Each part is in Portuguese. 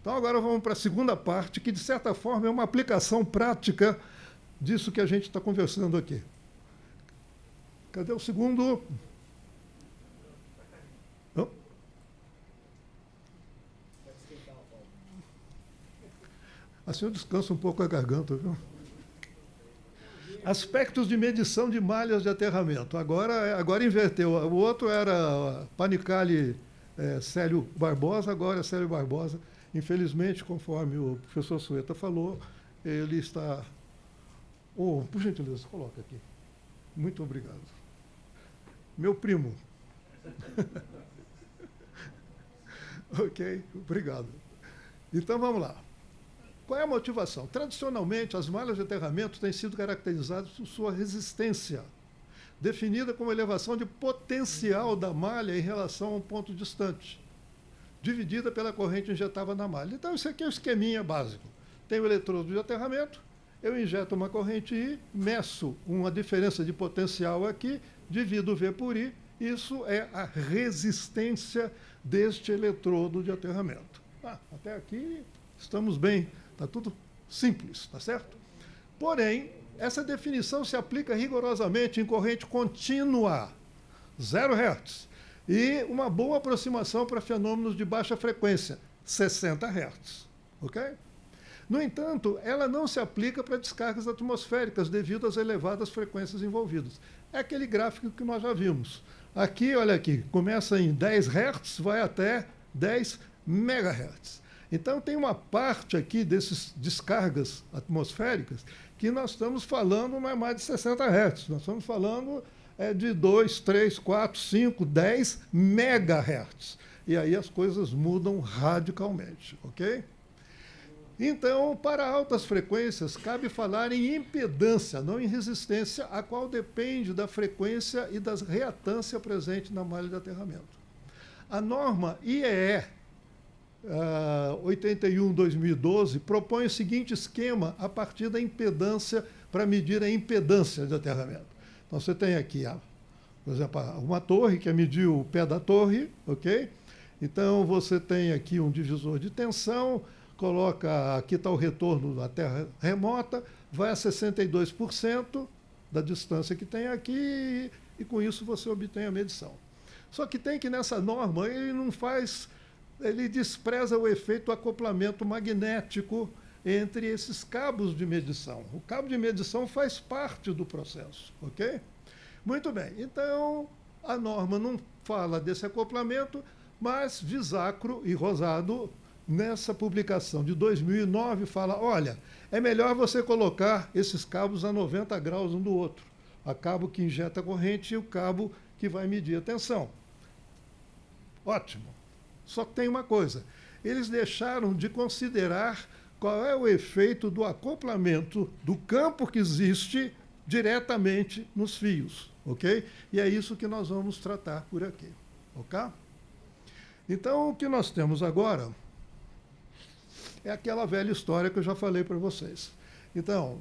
Então, agora vamos para a segunda parte, que, de certa forma, é uma aplicação prática disso que a gente está conversando aqui. Cadê o segundo? Não? Assim eu descanso um pouco a garganta, viu? Aspectos de medição de malhas de aterramento. Agora inverteu. O outro era Panicali Célio Barbosa, agora é Célio Barbosa. Infelizmente, conforme o professor Sueta falou, ele está... Oh, por gentileza, coloca aqui. Muito obrigado. Meu primo. Ok, obrigado. Então, vamos lá. Qual é a motivação? Tradicionalmente, as malhas de aterramento têm sido caracterizadas por sua resistência, definida como elevação de potencial da malha em relação a um ponto distante, dividida pela corrente injetável na malha. Então, isso aqui é o esqueminha básico. Tem o eletrodo de aterramento, eu injeto uma corrente I, meço uma diferença de potencial aqui, divido V por I, isso é a resistência deste eletrodo de aterramento. Até aqui estamos bem, está tudo simples, tá certo? Porém, essa definição se aplica rigorosamente em corrente contínua, 0 Hz, e uma boa aproximação para fenômenos de baixa frequência, 60 Hz. Ok? No entanto, ela não se aplica para descargas atmosféricas devido às elevadas frequências envolvidas. É aquele gráfico que nós já vimos. Aqui, olha aqui, começa em 10 Hz, vai até 10 MHz. Então, tem uma parte aqui dessas descargas atmosféricas que nós estamos falando não é mais de 60 Hz, nós estamos falando de 2, 3, 4, 5, 10 MHz. E aí as coisas mudam radicalmente, ok? Então, para altas frequências, cabe falar em impedância, não em resistência, a qual depende da frequência e da reatância presente na malha de aterramento. A norma IEE 81/2012 propõe o seguinte esquema a partir da impedância para medir a impedância de aterramento. Então, você tem aqui, por exemplo, uma torre, que é medir o pé da torre, ok? Então, você tem aqui um divisor de tensão, coloca, aqui está o retorno da terra remota, vai a 62% da distância que tem aqui, e com isso você obtém a medição. Só que tem que nessa norma, ele despreza o efeito do acoplamento magnético entre esses cabos de medição. O cabo de medição faz parte do processo, ok? Muito bem, então a norma não fala desse acoplamento, mas Visacro e Rosado, nessa publicação de 2009, fala, olha, é melhor você colocar esses cabos a 90 graus um do outro. O cabo que injeta corrente e o cabo que vai medir a tensão. Ótimo. Só que tem uma coisa, eles deixaram de considerar qual é o efeito do acoplamento do campo que existe diretamente nos fios, ok? E é isso que nós vamos tratar por aqui, ok? Então, o que nós temos agora é aquela velha história que eu já falei para vocês. Então,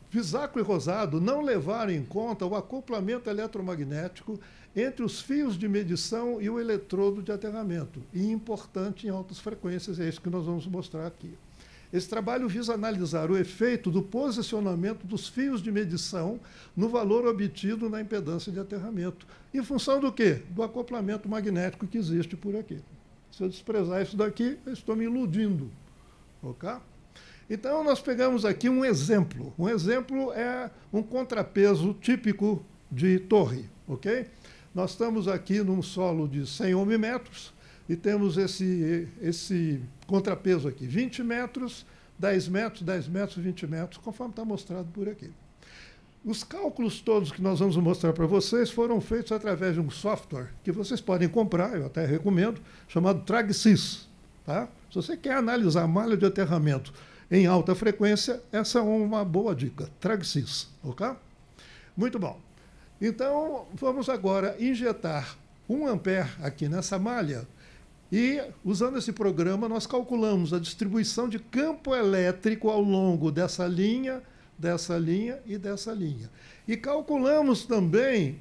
Visacro e Rosado não levaram em conta o acoplamento eletromagnético entre os fios de medição e o eletrodo de aterramento, e importante em altas frequências, é isso que nós vamos mostrar aqui. Esse trabalho visa analisar o efeito do posicionamento dos fios de medição no valor obtido na impedância de aterramento. Em função do quê? Do acoplamento magnético que existe por aqui. Se eu desprezar isso daqui, eu estou me iludindo. Ok? Então, nós pegamos aqui um exemplo. Um exemplo é um contrapeso típico de torre. Ok? Nós estamos aqui num solo de 100 ohmmetros e temos esse contrapeso aqui, 20 metros, 10 metros, 10 metros, 20 metros, conforme está mostrado por aqui. Os cálculos todos que nós vamos mostrar para vocês foram feitos através de um software que vocês podem comprar, eu até recomendo, chamado TragSys. Tá? Se você quer analisar a malha de aterramento em alta frequência, essa é uma boa dica, TragSys. Ok? Muito bom. Então, vamos agora injetar 1 ampere aqui nessa malha e, usando esse programa, nós calculamos a distribuição de campo elétrico ao longo dessa linha e dessa linha. E calculamos também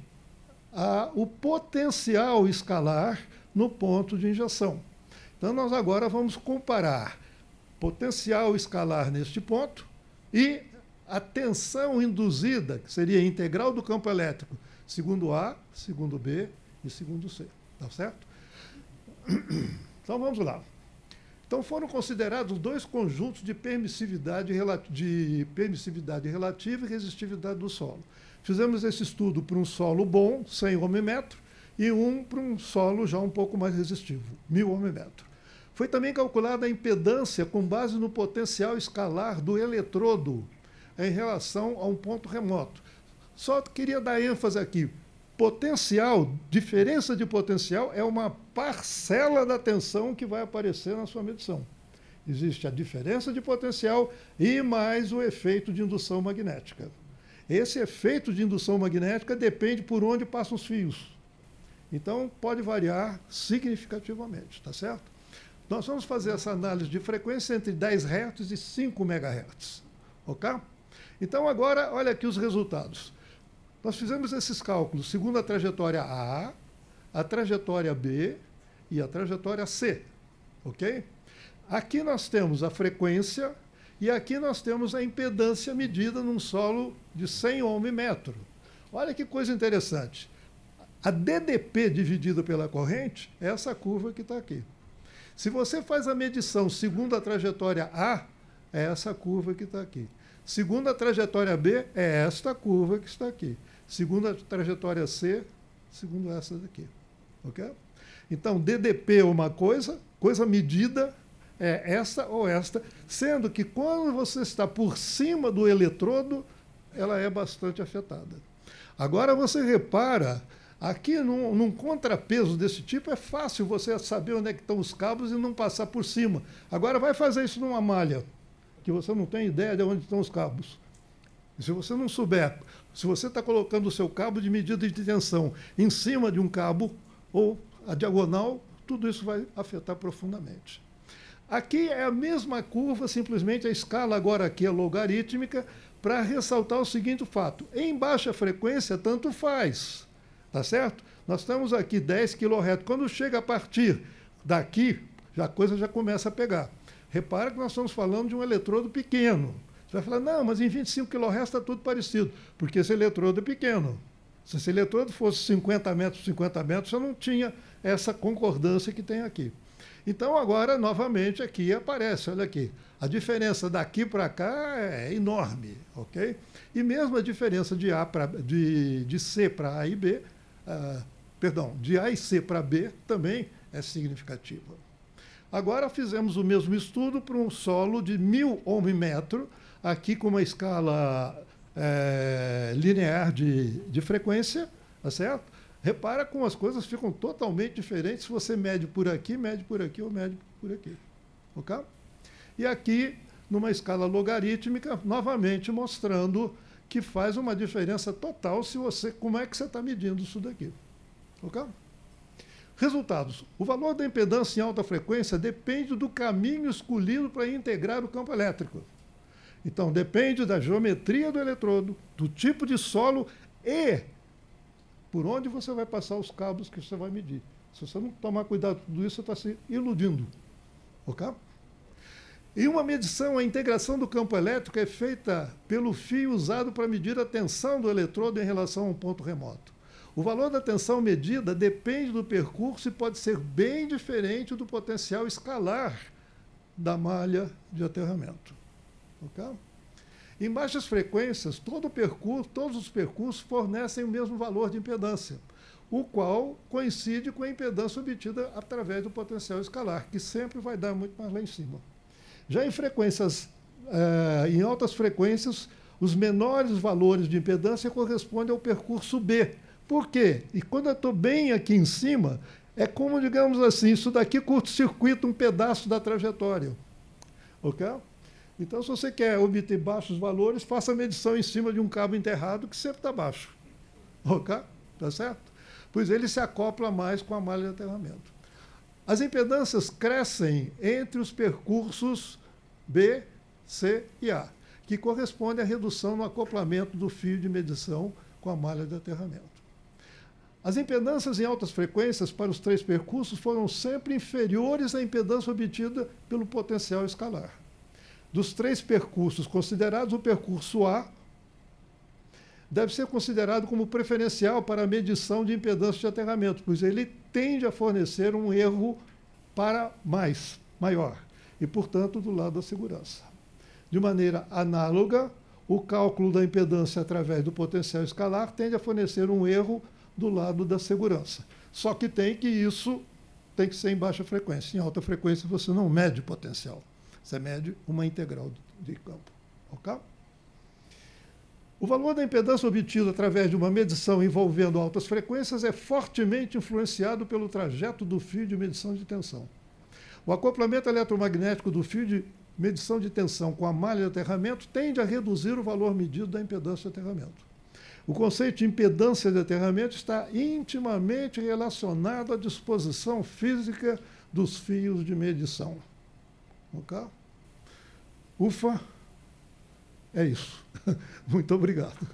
o potencial escalar no ponto de injeção. Então, nós agora vamos comparar potencial escalar neste ponto e a tensão induzida, que seria a integral do campo elétrico, segundo A, segundo B e segundo C. Tá certo? Então, vamos lá. Então, foram considerados dois conjuntos de permissividade relativa e resistividade do solo. Fizemos esse estudo para um solo bom, 100 ohmmetro, e um para um solo já um pouco mais resistivo, 1000 ohmmetro. Foi também calculada a impedância com base no potencial escalar do eletrodo em relação a um ponto remoto. Só queria dar ênfase aqui. Potencial, diferença de potencial, é uma parcela da tensão que vai aparecer na sua medição. Existe a diferença de potencial e mais o efeito de indução magnética. Esse efeito de indução magnética depende por onde passam os fios. Então, pode variar significativamente, tá certo? Nós vamos fazer essa análise de frequência entre 10 Hz e 5 MHz, ok? Então, agora, olha aqui os resultados. Nós fizemos esses cálculos segundo a trajetória a trajetória B e a trajetória C, ok? Aqui nós temos a frequência e aqui nós temos a impedância medida num solo de 100 ohmmetro. Olha que coisa interessante. A DDP dividida pela corrente é essa curva que está aqui. Se você faz a medição segundo a trajetória A, é essa curva que está aqui. Segundo a trajetória B, é esta curva que está aqui. Segundo a trajetória C, segundo essa daqui. Ok? Então, DDP é uma coisa medida é essa ou esta, sendo que quando você está por cima do eletrodo, ela é bastante afetada. Agora você repara, aqui num contrapeso desse tipo é fácil você saber onde é que estão os cabos e não passar por cima. Agora vai fazer isso numa malha, que você não tem ideia de onde estão os cabos. E se você não souber, se você está colocando o seu cabo de medida de tensão em cima de um cabo ou a diagonal, tudo isso vai afetar profundamente. Aqui é a mesma curva, simplesmente a escala agora aqui é logarítmica, para ressaltar o seguinte fato. Em baixa frequência, tanto faz. Tá certo? Nós estamos aqui 10 kHz. Quando chega a partir daqui, a coisa já começa a pegar. Repara que nós estamos falando de um eletrodo pequeno. Você vai falar, não, mas em 25 kHz está tudo parecido, porque esse eletrodo é pequeno. Se esse eletrodo fosse 50 metros por 50 metros, você não tinha essa concordância que tem aqui. Então, agora, novamente, aqui aparece, olha aqui, a diferença daqui para cá é enorme, ok? E mesmo a diferença de C para A e B, de A e C para B também é significativa. Agora fizemos o mesmo estudo para um solo de 1000 ohmmetro, aqui com uma escala linear de frequência, tá certo? Repara como as coisas ficam totalmente diferentes se você mede por aqui ou mede por aqui. Ok? E aqui, numa escala logarítmica, novamente mostrando que faz uma diferença total como é que você está medindo isso daqui. Ok? Resultados. O valor da impedância em alta frequência depende do caminho escolhido para integrar o campo elétrico. Então, depende da geometria do eletrodo, do tipo de solo e por onde você vai passar os cabos que você vai medir. Se você não tomar cuidado com tudo isso, você está se iludindo. Ok? Em uma medição, a integração do campo elétrico é feita pelo fio usado para medir a tensão do eletrodo em relação a um ponto remoto. O valor da tensão medida depende do percurso e pode ser bem diferente do potencial escalar da malha de aterramento. Ok? Em baixas frequências, todos os percursos fornecem o mesmo valor de impedância, o qual coincide com a impedância obtida através do potencial escalar, que sempre vai dar muito mais lá em cima. Já em altas frequências, os menores valores de impedância correspondem ao percurso B. Por quê? E quando eu estou bem aqui em cima, é como, digamos assim, isso daqui curto-circuita um pedaço da trajetória. Ok? Então, se você quer obter baixos valores, faça a medição em cima de um cabo enterrado que sempre está baixo. Ok? Tá certo? Pois ele se acopla mais com a malha de aterramento. As impedâncias crescem entre os percursos B, C e A, que corresponde à redução no acoplamento do fio de medição com a malha de aterramento. As impedâncias em altas frequências para os 3 percursos foram sempre inferiores à impedância obtida pelo potencial escalar. Dos 3 percursos considerados, o percurso A deve ser considerado como preferencial para a medição de impedância de aterramento, pois ele tende a fornecer um erro maior, e, portanto, do lado da segurança. De maneira análoga, o cálculo da impedância através do potencial escalar tende a fornecer um erro do lado da segurança. Só que isso tem que ser em baixa frequência. Em alta frequência, você não mede potencial. Você mede uma integral de campo. Ok? O valor da impedância obtido através de uma medição envolvendo altas frequências é fortemente influenciado pelo trajeto do fio de medição de tensão. O acoplamento eletromagnético do fio de medição de tensão com a malha de aterramento tende a reduzir o valor medido da impedância de aterramento. O conceito de impedância de aterramento está intimamente relacionado à disposição física dos fios de medição. Ok? Ufa! É isso. Muito obrigado.